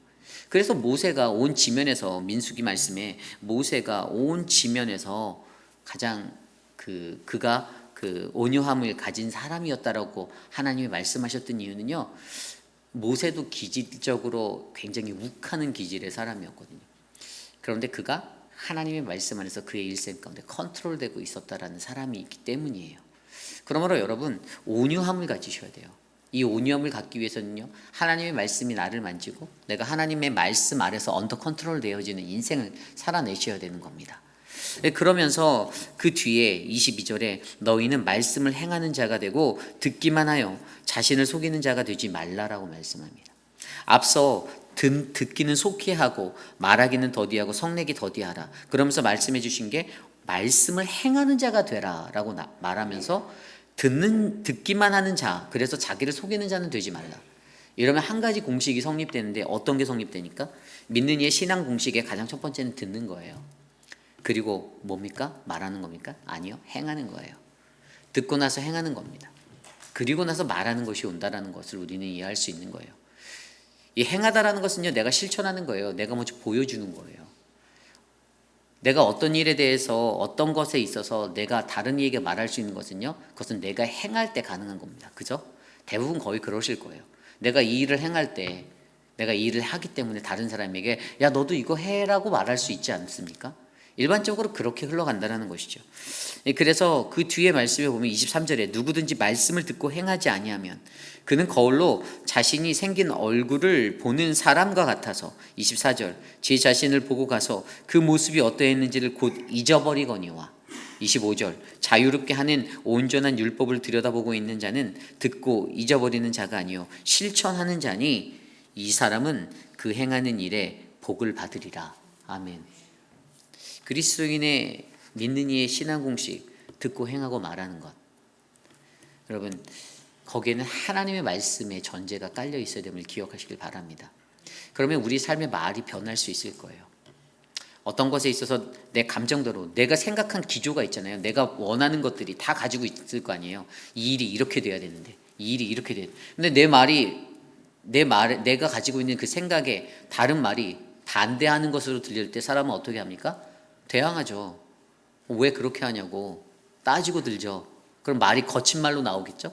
그래서 모세가 온 지면에서, 민수기 말씀에 모세가 온 지면에서 가장 그가 그 온유함을 가진 사람이었다라고 하나님이 말씀하셨던 이유는요, 모세도 기질적으로 굉장히 욱하는 기질의 사람이었거든요. 그런데 그가 하나님의 말씀 안에서 그의 일생 가운데 컨트롤되고 있었다라는 사람이 있기 때문이에요. 그러므로 여러분, 온유함을 가지셔야 돼요. 이 온유함을 갖기 위해서는요, 하나님의 말씀이 나를 만지고 내가 하나님의 말씀 아래서 언더 컨트롤 되어지는 인생을 살아내셔야 되는 겁니다. 그러면서 그 뒤에 22절에 너희는 말씀을 행하는 자가 되고 듣기만 하여 자신을 속이는 자가 되지 말라라고 말씀합니다. 앞서 듣기는 속히 하고 말하기는 더디하고 성내기 더디하라. 그러면서 말씀해 주신 게 말씀을 행하는 자가 되라라고 말하면서 듣기만 하는 자, 그래서 자기를 속이는 자는 되지 말라. 이러면 한 가지 공식이 성립되는데 어떤 게 성립되니까? 믿는 이의 신앙 공식의 가장 첫 번째는 듣는 거예요. 그리고 뭡니까? 말하는 겁니까? 아니요, 행하는 거예요. 듣고 나서 행하는 겁니다. 그리고 나서 말하는 것이 온다라는 것을 우리는 이해할 수 있는 거예요. 이 행하다라는 것은요, 내가 실천하는 거예요. 내가 먼저 보여주는 거예요. 내가 어떤 일에 대해서 어떤 것에 있어서 내가 다른 이에게 말할 수 있는 것은요, 그것은 내가 행할 때 가능한 겁니다. 그죠? 대부분 거의 그러실 거예요. 내가 이 일을 행할 때, 내가 이 일을 하기 때문에 다른 사람에게 야 너도 이거 해라고 말할 수 있지 않습니까? 일반적으로 그렇게 흘러간다는 것이죠. 그래서 그 뒤에 말씀에 보면 23절에 누구든지 말씀을 듣고 행하지 아니하면 그는 거울로 자신이 생긴 얼굴을 보는 사람과 같아서 24절 제 자신을 보고 가서 그 모습이 어떠했는지를 곧 잊어버리거니와 25절 자유롭게 하는 온전한 율법을 들여다보고 있는 자는 듣고 잊어버리는 자가 아니요 실천하는 자니 이 사람은 그 행하는 일에 복을 받으리라. 아멘. 그리스도인의 믿는 이의 신앙 공식, 듣고 행하고 말하는 것. 여러분, 거기에는 하나님의 말씀의 전제가 깔려 있어야 됨을 기억하시길 바랍니다. 그러면 우리 삶의 말이 변할 수 있을 거예요. 어떤 것에 있어서 내 감정대로 내가 생각한 기조가 있잖아요. 내가 원하는 것들이 다 가지고 있을 거 아니에요. 이 일이 이렇게 돼야 되는데, 이 일이 이렇게 돼야 되는데. 근데 내가 가지고 있는 그 생각에 다른 말이 반대하는 것으로 들릴 때 사람은 어떻게 합니까? 대항하죠. 왜 그렇게 하냐고 따지고 들죠. 그럼 말이 거친 말로 나오겠죠.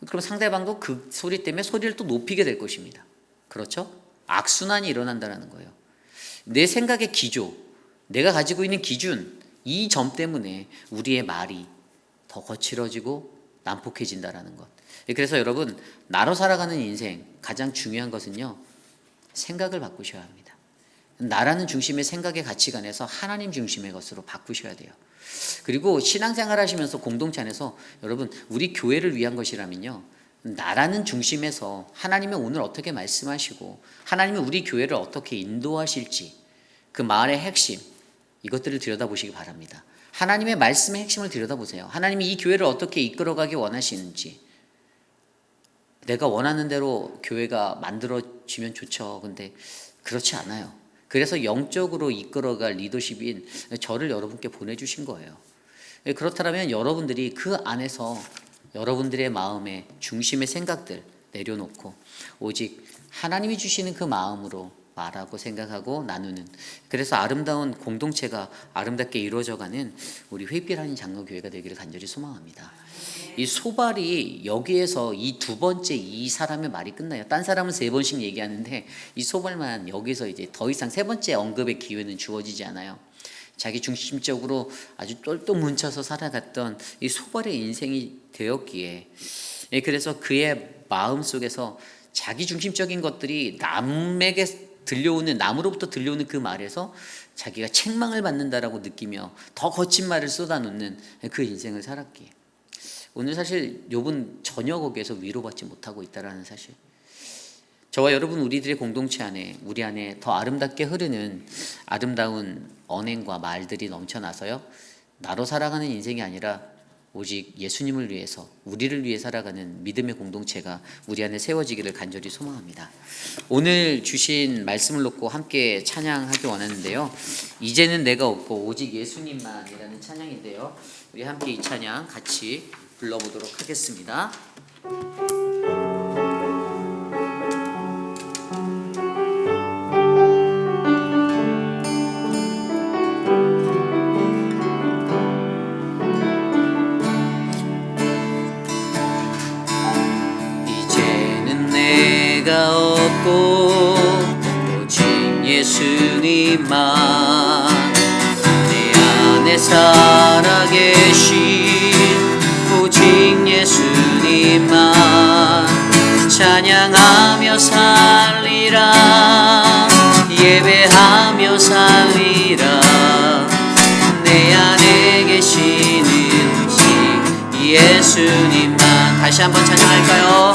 그럼 상대방도 그 소리 때문에 소리를 또 높이게 될 것입니다. 그렇죠? 악순환이 일어난다는 거예요. 내 생각의 기조, 내가 가지고 있는 기준, 이 점 때문에 우리의 말이 더 거칠어지고 난폭해진다는 것. 그래서 여러분, 나로 살아가는 인생 가장 중요한 것은요, 생각을 바꾸셔야 합니다. 나라는 중심의 생각의 가치관에서 하나님 중심의 것으로 바꾸셔야 돼요. 그리고 신앙생활 하시면서 공동체 안에서 여러분, 우리 교회를 위한 것이라면요, 나라는 중심에서 하나님은 오늘 어떻게 말씀하시고 하나님은 우리 교회를 어떻게 인도하실지 그 말의 핵심, 이것들을 들여다보시기 바랍니다. 하나님의 말씀의 핵심을 들여다보세요. 하나님이 이 교회를 어떻게 이끌어가기 원하시는지. 내가 원하는 대로 교회가 만들어지면 좋죠. 근데 그렇지 않아요. 그래서 영적으로 이끌어갈 리더십인 저를 여러분께 보내주신 거예요. 그렇다면 여러분들이 그 안에서 여러분들의 마음의 중심의 생각들 내려놓고 오직 하나님이 주시는 그 마음으로 말하고 생각하고 나누는, 그래서 아름다운 공동체가 아름답게 이루어져가는 우리 회빛하는 장로교회가 되기를 간절히 소망합니다. 이 소발이 여기에서 이 두 번째 이 사람의 말이 끝나요. 딴 사람은 세 번씩 얘기하는데 이 소발만 여기서 이제 더 이상 세 번째 언급의 기회는 주어지지 않아요. 자기 중심적으로 아주 똘똘 뭉쳐서 살아갔던 이 소발의 인생이 되었기에, 그래서 그의 마음 속에서 자기 중심적인 것들이 남에게 들려오는, 남으로부터 들려오는 그 말에서 자기가 책망을 받는다라고 느끼며 더 거친 말을 쏟아놓는 그 인생을 살았기에 오늘 사실 욥은 전혀 거기에서 위로받지 못하고 있다라는 사실. 저와 여러분, 우리들의 공동체 안에, 우리 안에 더 아름답게 흐르는 아름다운 언행과 말들이 넘쳐나서요, 나로 살아가는 인생이 아니라 오직 예수님을 위해서, 우리를 위해 살아가는 믿음의 공동체가 우리 안에 세워지기를 간절히 소망합니다. 오늘 주신 말씀을 놓고 함께 찬양하기 원하는데요, 이제는 내가 없고 오직 예수님만이라는 찬양인데요, 우리 함께 이 찬양 같이 불러보도록 하겠습니다. 이제는 내가 없고 오직 예수님만 내 안에 살아계신 오직 예수님만 다시 한번 찬양할까요?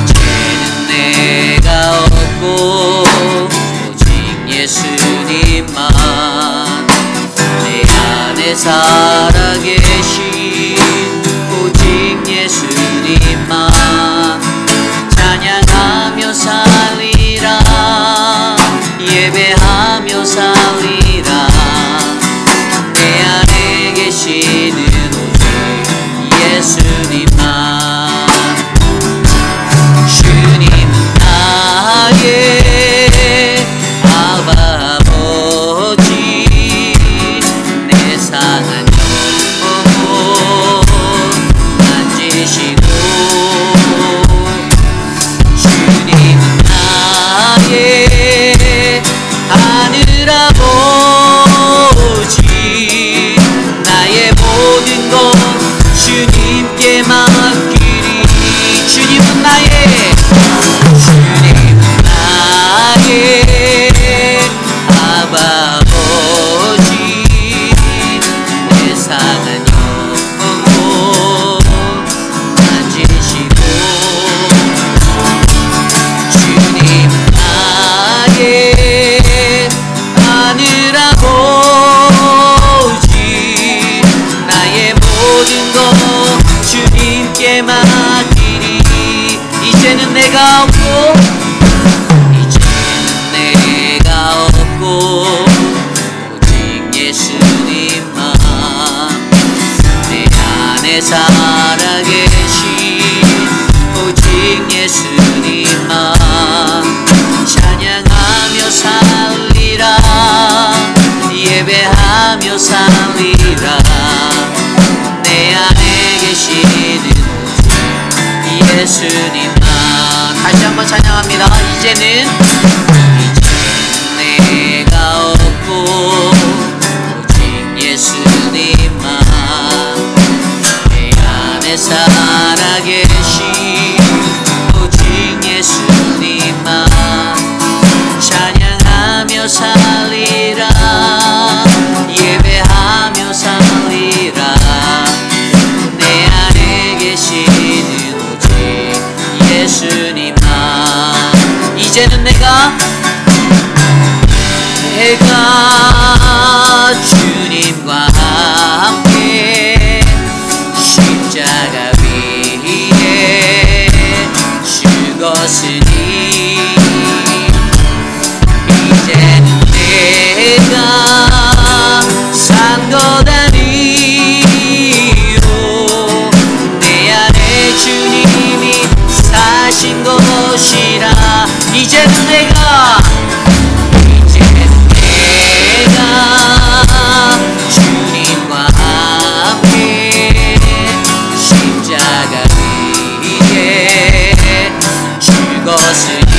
이제는 내가 없고 오직 예수님만 내 안에 살아계신 오직 예수님만 찬양하며 살리라 예배하며 살리라 내 안에 계시는 오직 예수님만 주님은 나의 아바 아버지 내 상한 영혼 만지시고 주님은 나의 하늘 아버지 나의 모든 것 주님께 맡기리 주님은 나의 아바 아버지 내 상한 영혼 만지시고 주님은 나의 하늘 아버지 나의 모든 것 주님께 맡기리 이제는 내가 없고 오직 예수님만 내 안에 살아계신 오직 예수님만 찬양하며 살리라 예배하며 살리라 내 안에 계시는 오직 예수님만 다시 한번 찬양합니다. 이제는 내가 없고 오직 예수님만 내 안에 살아계신 오직 예수님만 찬양하며 살리라 예배하며 살리라 내 안에 계시는 오직 예수님만 이제는 내가 주님과 함께 십자가 위에 죽었으니 이제는 내가 산 것 아니요 내 안에 주님이 사신 것이라 이제는 내가 주님과 함께 십자가 위에 죽었으니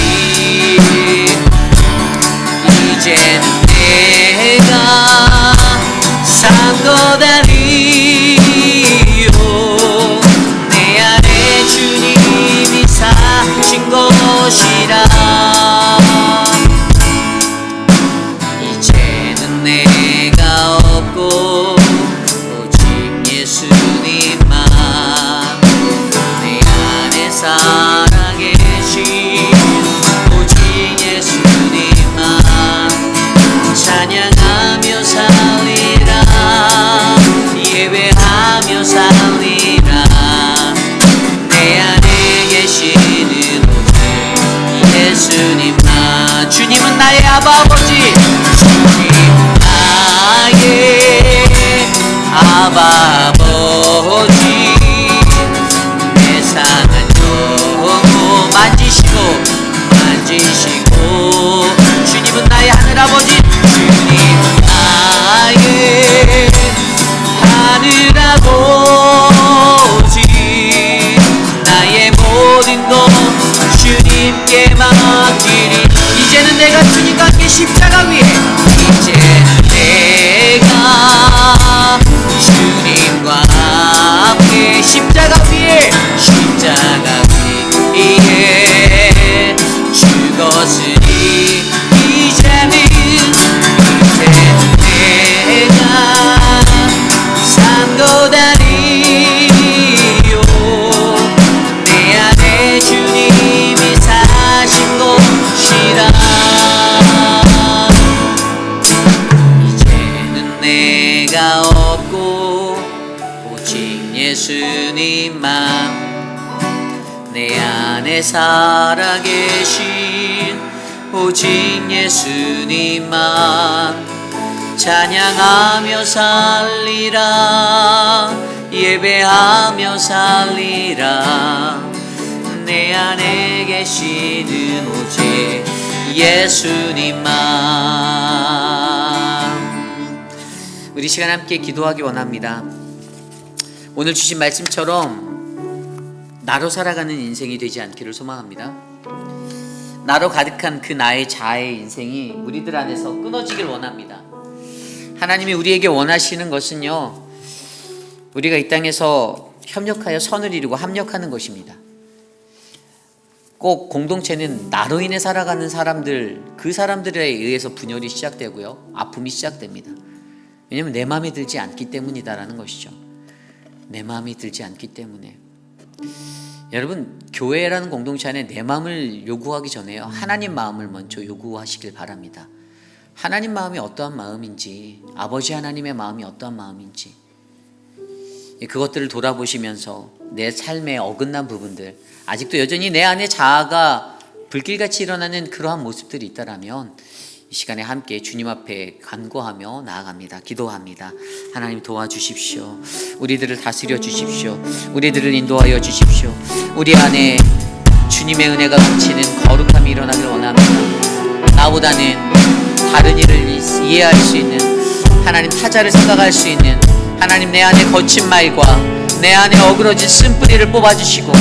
이제는 내가 산 것 아니요 내 안에 주님이 사신 것이라 내가 없고 오직 예수님만 내 안에 살아계신 오직 예수님만 찬양하며 살리라 예배하며 살리라 내 안에 계시는 오직 예수님만 주님은 나의 아바 아버지 아바 아버지 내 상한 영혼 만지시고 주님은 나의 하늘 아버지 주님은 나의 하늘 아버지 나의 모든 것 주님께 맡기리 이제는 내가 주님과 함께 십자가 위에 이제는 내가 주님과 함께 십자가 위에 죽었으니 이제는 내가 산 것 아니 없고 오직 예수님만 내 안에 살아계신 오직 예수님만 찬양하며 살리라 예배하며 살리라 내 안에 계시는 오직 예수님만. 우리 시간 함께 기도하기 원합니다. 오늘 주신 말씀처럼 나로 살아가는 인생이 되지 않기를 소망합니다. 나로 가득한 그 나의 자아의 인생이 우리들 안에서 끊어지길 원합니다. 하나님이 우리에게 원하시는 것은요, 우리가 이 땅에서 협력하여 선을 이루고 합력하는 것입니다. 꼭 공동체는 나로 인해 살아가는 사람들, 그 사람들에 의해서 분열이 시작되고요, 아픔이 시작됩니다. 왜냐하면 내 마음에 들지 않기 때문이다라는 것이죠. 내 마음이 들지 않기 때문에. 여러분, 교회라는 공동체 안에 내 마음을 요구하기 전에요, 하나님 마음을 먼저 요구하시길 바랍니다. 하나님 마음이 어떠한 마음인지, 아버지 하나님의 마음이 어떠한 마음인지, 그것들을 돌아보시면서 내 삶의 어긋난 부분들, 아직도 여전히 내 안에 자아가 불길같이 일어나는 그러한 모습들이 있다라면 이 시간에 함께 주님 앞에 간구하며 나아갑니다. 기도합니다. 하나님 도와주십시오. 우리들을 다스려 주십시오. 우리들을 인도하여 주십시오. 우리 안에 주님의 은혜가 넘치는 거룩함이 일어나길 원합니다. 나보다는 다른 일을 이해할 수 있는, 하나님 타자를 생각할 수 있는, 하나님 내 안에 거친 말과 내 안에 어그러진 쓴뿌리를 뽑아주시고,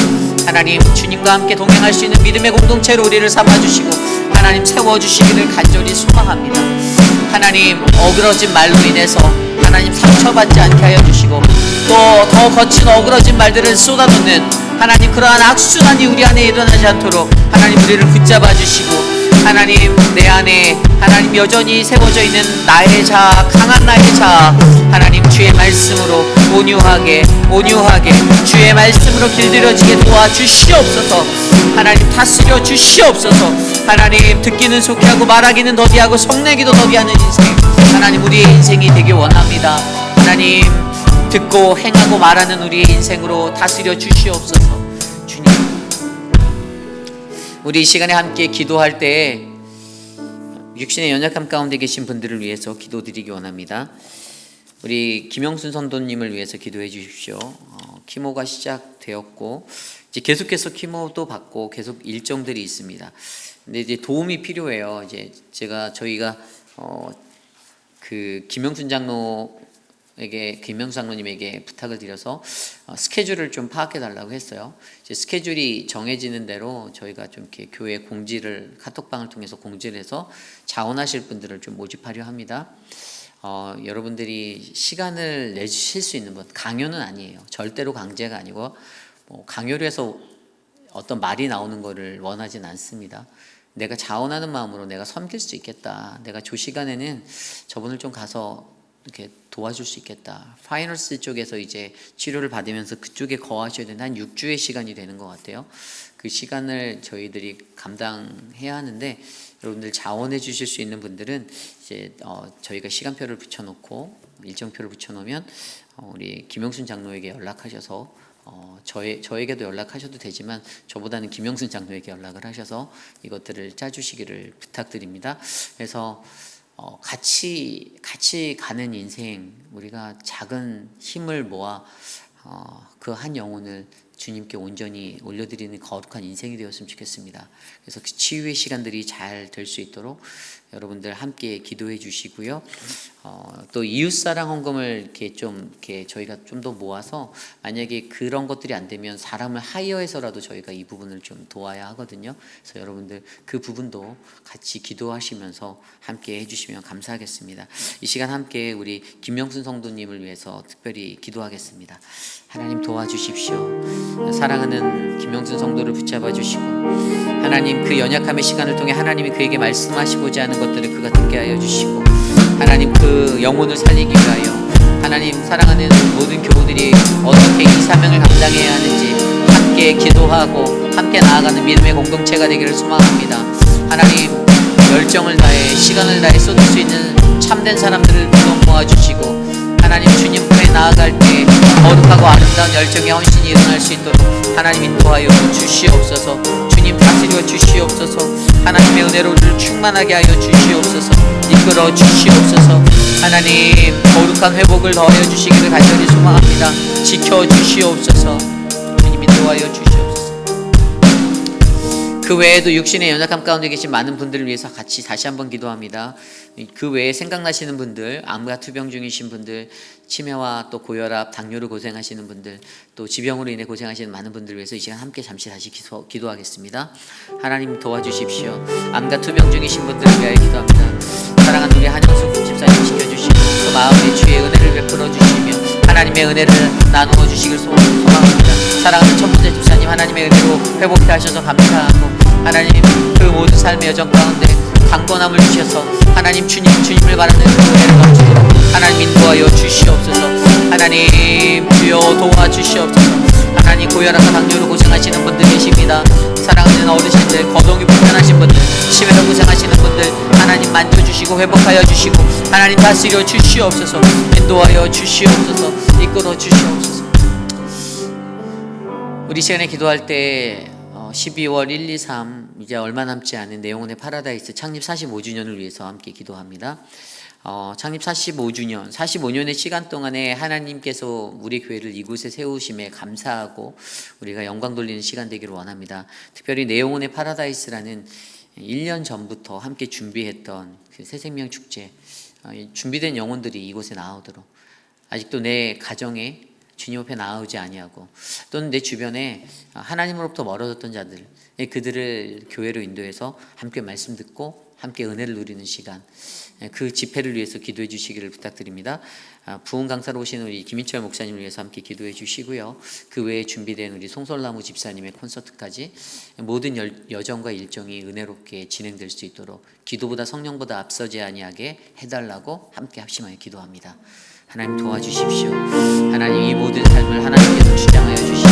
하나님 주님과 함께 동행할 수 있는 믿음의 공동체로 우리를 삼아주시고 하나님 세워주시기를 간절히 소망합니다. 하나님 어그러진 말로 인해서 하나님 상처받지 않게 하여 주시고, 또 더 거친 어그러진 말들을 쏟아놓는 하나님 그러한 악순환이 우리 안에 일어나지 않도록 하나님 우리를 붙잡아 주시고, 하나님 내 안에 하나님 여전히 세워져 있는 나의 자아, 강한 나의 자아, 하나님 주의 말씀으로 온유하게 주의 말씀으로 길들여지게 도와주시옵소서. 하나님 다스려 주시옵소서. 하나님 듣기는 속히하고 말하기는 더디하고 성내기도 더디하는 인생, 하나님 우리의 인생이 되길 원합니다. 하나님 듣고 행하고 말하는 우리의 인생으로 다스려 주시옵소서. 주님, 우리 이 시간에 함께 기도할 때 육신의 연약함 가운데 계신 분들을 위해서 기도드리기 원합니다. 우리 김영순 선도님을 위해서 기도해 주십시오. 키모가 시작되었고 이제 계속해서 키모도 받고 계속 일정들이 있습니다. 근데 이제 도움이 필요해요. 이제 저희가 그 김영순 장로님에게 부탁을 드려서 스케줄을 좀 파악해 달라고 했어요. 이제 스케줄이 정해지는 대로 저희가 좀 이렇게 교회 공지를, 카톡방을 통해서 공지를 해서 자원하실 분들을 좀 모집하려 합니다. 여러분들이 시간을 내주실 수 있는 분, 강요는 아니에요. 절대로 강제가 아니고 강요를 해서 어떤 말이 나오는 것을 원하진 않습니다. 내가 자원하는 마음으로 내가 섬길 수 있겠다, 내가 조 시간에는 저분을 좀 가서 이렇게 도와줄 수 있겠다, 파이널스 쪽에서 이제 치료를 받으면서 그쪽에 거하셔야 되는 한 6주의 시간이 되는 것 같아요. 그 시간을 저희들이 감당해야 하는데, 여러분들 자원해 주실 수 있는 분들은 이제 저희가 시간표를 붙여놓고 일정표를 붙여놓으면 우리 김영순 장로에게 연락하셔서 저에게도 연락하셔도 되지만 저보다는 김영순 장로에게 연락을 하셔서 이것들을 짜주시기를 부탁드립니다. 그래서 같이 가는 인생, 우리가 작은 힘을 모아 그 한 영혼을 주님께 온전히 올려드리는 거룩한 인생이 되었으면 좋겠습니다. 그래서 그 치유의 시간들이 잘 될 수 있도록 여러분들 함께 기도해 주시고요. 또 이웃사랑 헌금을 이렇게 저희가 좀 더 모아서, 만약에 그런 것들이 안 되면 사람을 하이어해서라도 저희가 이 부분을 좀 도와야 하거든요. 그래서 여러분들 그 부분도 같이 기도하시면서 함께 해주시면 감사하겠습니다. 이 시간 함께 우리 김명순 성도님을 위해서 특별히 기도하겠습니다. 하나님 도와주십시오. 사랑하는 김명순 성도를 붙잡아 주시고, 하나님 그 연약함의 시간을 통해 하나님이 그에게 말씀하시고자 하는 것들을 그가 듣게 하여 주시고, 하나님 그 영혼을 살리기 위하여 하나님 사랑하는 모든 교우들이 어떻게 이 사명을 감당해야 하는지 함께 기도하고 함께 나아가는 믿음의 공동체가 되기를 소망합니다. 하나님 열정을 다해 시간을 다해 쏟을 수 있는 참된 사람들을 불러 모아주시고, 하나님 주님 앞에 나아갈 때 거룩하고 아름다운 열정의 헌신이 일어날 수 있도록 하나님 인도하여 주시옵소서. 주님 다스려 주시옵소서. 하나님의 은혜로 우리를 충만하게 하여 주시옵소서. 이끌어 주시옵소서. 하나님 거룩한 회복을 더하여 주시기를 간절히 소망합니다. 지켜 주시옵소서. 주님 인도하여 주시옵소서. 그 외에도 육신의 연약함 가운데 계신 많은 분들을 위해서 같이 다시 한번 기도합니다. 그 외에 생각나시는 분들, 암과 투병 중이신 분들, 치매와 또 고혈압, 당뇨로 고생하시는 분들, 또 지병으로 인해 고생하시는 많은 분들을 위해서 이 시간 함께 잠시 다시 기도하겠습니다. 하나님 도와주십시오. 암과 투병 중이신 분들을 위하여 기도합니다. 사랑하는 우리 한영숙 집사님 지켜주시고 그 마음의 주의 은혜를 베풀어 주시며 하나님의 은혜를 나누어 주시길 소망합니다. 사랑하는 천문재 집사님, 하나님의 은혜로 회복케 하셔서 감사하고 하나님 그 모든 삶의 여정 가운데 강건함을 주셔서 하나님 주님을 바라는 그 은혜를 넘치도록 하나님 인도하여 주시옵소서. 하나님 주여 도와주시옵소서. 하나님 고혈압과 당뇨로 고생하시는 분들 계십니다. 사랑하는 어르신들, 거동이 불편하신 분들, 치매로 고생하시는 분들 하나님 만져주시고 회복하여 주시고 하나님 다스려 주시옵소서. 인도하여 주시옵소서. 이끌어 주시옵소서. 우리 시간에 기도할 때 12월 1, 2, 3 이제 얼마 남지 않은 내용원의 파라다이스 창립 45주년을 위해서 함께 기도합니다. 창립 45년의 시간 동안에 하나님께서 우리 교회를 이곳에 세우심에 감사하고 우리가 영광 돌리는 시간 되기를 원합니다. 특별히 내용원의 파라다이스라는 1년 전부터 함께 준비했던 그 새생명 축제, 준비된 영혼들이 이곳에 나오도록, 아직도 내 가정에 주님 앞에 나아오지 아니하고 또는 내 주변에 하나님으로부터 멀어졌던 자들, 그들을 교회로 인도해서 함께 말씀 듣고 함께 은혜를 누리는 시간, 그 집회를 위해서 기도해 주시기를 부탁드립니다. 부흥 강사로 오신 우리 김인철 목사님을 위해서 함께 기도해 주시고요. 그 외에 준비된 우리 송설나무 집사님의 콘서트까지 모든 여정과 일정이 은혜롭게 진행될 수 있도록 기도보다 성령보다 앞서지 아니하게 해달라고 함께 합심하여 기도합니다. 하나님 도와주십시오. 하나님 이 모든 삶을 하나님께서 주장하여 주시고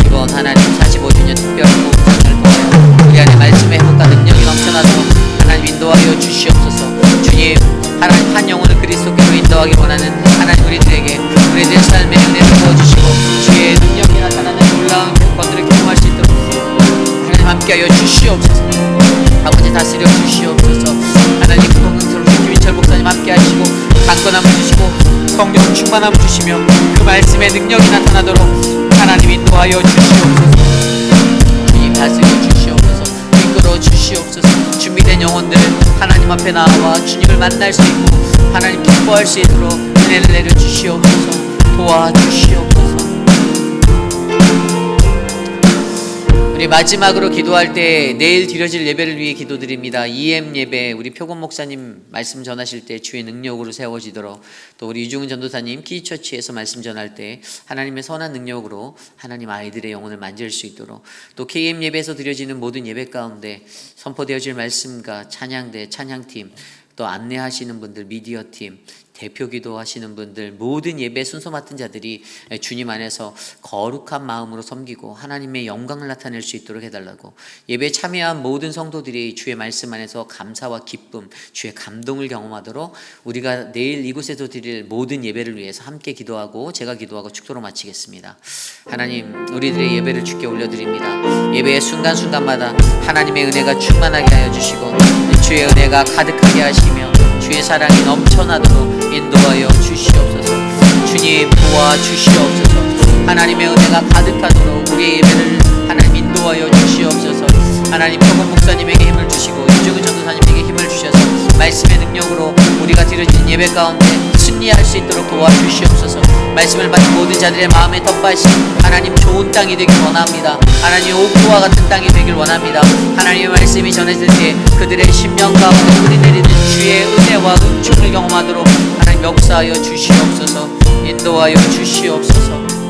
이번 하나님 45주년 특별한 모험을 통해 우리 안에 말씀의 회복과 능력이 넘쳐나도록 하나님 인도하여 주시옵소서. 주님, 하나님 한 영혼을 그리스도께로 인도하기 원하는 하나님 우리들에게 우리들의 삶의 은혜를 부어주시고 주의 능력이 나타나는 놀라운 것들을 경험할 수 있도록 하나님 함께하여 주시옵소서. 아버지 다스려 주시옵소서. 하나님 건강스러운 김인철 목사님 함께하시고 강건함을 주시고 성령 충만함을 주시며 그 말씀의 능력이 나타나도록 하나님 인도하여 주시옵소서. 주님 다스려 주시옵소서. 이끌어 주시옵소서. 준비된 영혼들 하나님 앞에 나와 주님을 만날 수 있고 하나님 기뻐할 수 있도록 은혜를 내려 주시옵소서. 도와주시옵소서. 우리 마지막으로 기도할 때 내일 드려질 예배를 위해 기도드립니다. EM 예배 우리 표곤 목사님 말씀 전하실 때 주의 능력으로 세워지도록, 또 우리 유중은 전도사님 키처치에서 말씀 전할 때 하나님의 선한 능력으로 하나님 아이들의 영혼을 만질 수 있도록, 또 KM 예배에서 드려지는 모든 예배 가운데 선포되어질 말씀과 찬양대, 찬양팀, 또 안내하시는 분들, 미디어팀, 대표 기도하시는 분들, 모든 예배 순서 맡은 자들이 주님 안에서 거룩한 마음으로 섬기고 하나님의 영광을 나타낼 수 있도록 해달라고, 예배에 참여한 모든 성도들이 주의 말씀 안에서 감사와 기쁨, 주의 감동을 경험하도록 우리가 내일 이곳에서 드릴 모든 예배를 위해서 함께 기도하고 제가 기도하고 축도로 마치겠습니다. 하나님, 우리들의 예배를 주께 올려드립니다. 예배의 순간순간마다 하나님의 은혜가 충만하게 하여 주시고 주의 은혜가 가득하게 하시며 주의 사랑이 넘쳐나도록 인도하여 주시옵소서. 주님 도와주시옵소서. 하나님의 은혜가 가득하도록 우리의 예배를 하나님 인도하여 주시옵소서. 하나님 표곤 목사님에게 힘을 주시고 유중은 전도사님에게 힘을 주셔서 말씀의 능력으로 우리가 드려진 예배 가운데 승리할 수 있도록 도와주시옵소서. 말씀을 받은 모든 자들의 마음에 덧밭이 하나님 좋은 땅이 되길 원합니다. 하나님 옥토와 같은 땅이 되길 원합니다. 하나님의 말씀이 전해질 때 그들의 심령 가운데 뿌리내리는 주의 은혜와 은총을 경험하도록 하나님 역사하여 주시옵소서. 인도하여 주시옵소서.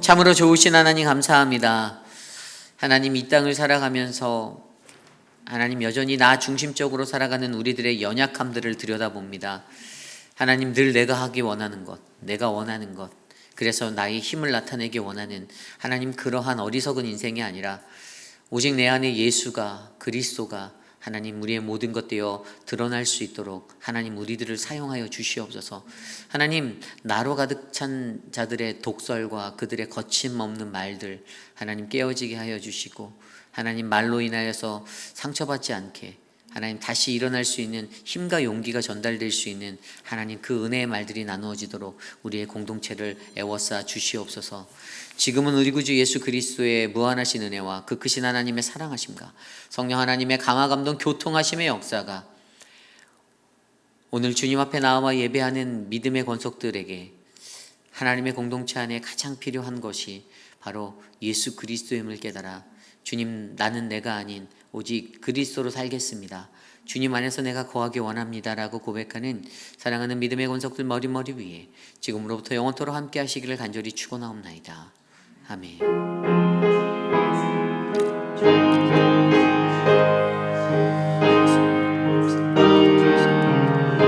참으로 좋으신 하나님 감사합니다. 하나님 이 땅을 살아가면서 하나님 여전히 나 중심적으로 살아가는 우리들의 연약함들을 들여다봅니다. 하나님 늘 내가 하기 원하는 것, 내가 원하는 것, 그래서 나의 힘을 나타내기 원하는 하나님 그러한 어리석은 인생이 아니라 오직 내 안에 예수가, 그리스도가 하나님 우리의 모든 것 되어 드러날 수 있도록 하나님 우리들을 사용하여 주시옵소서. 하나님 나로 가득 찬 자들의 독설과 그들의 거침없는 말들 하나님 깨어지게 하여 주시고, 하나님 말로 인하여서 상처받지 않게 하나님 다시 일어날 수 있는 힘과 용기가 전달될 수 있는 하나님 그 은혜의 말들이 나누어지도록 우리의 공동체를 애워싸 주시옵소서. 지금은 우리 구주 예수 그리스도의 무한하신 은혜와 그 크신 하나님의 사랑하심과 성령 하나님의 강화 감동 교통하심의 역사가 오늘 주님 앞에 나와 예배하는 믿음의 권속들에게 하나님의 공동체 안에 가장 필요한 것이 바로 예수 그리스도임을 깨달아 주님, 나는 내가 아닌 오직 그리스도로 살겠습니다, 주님 안에서 내가 거하기 원합니다 라고 고백하는 사랑하는 믿음의 권속들 머리 위에 지금으로부터 영원토록 함께 하시기를 간절히 축원하옵나이다. 아멘.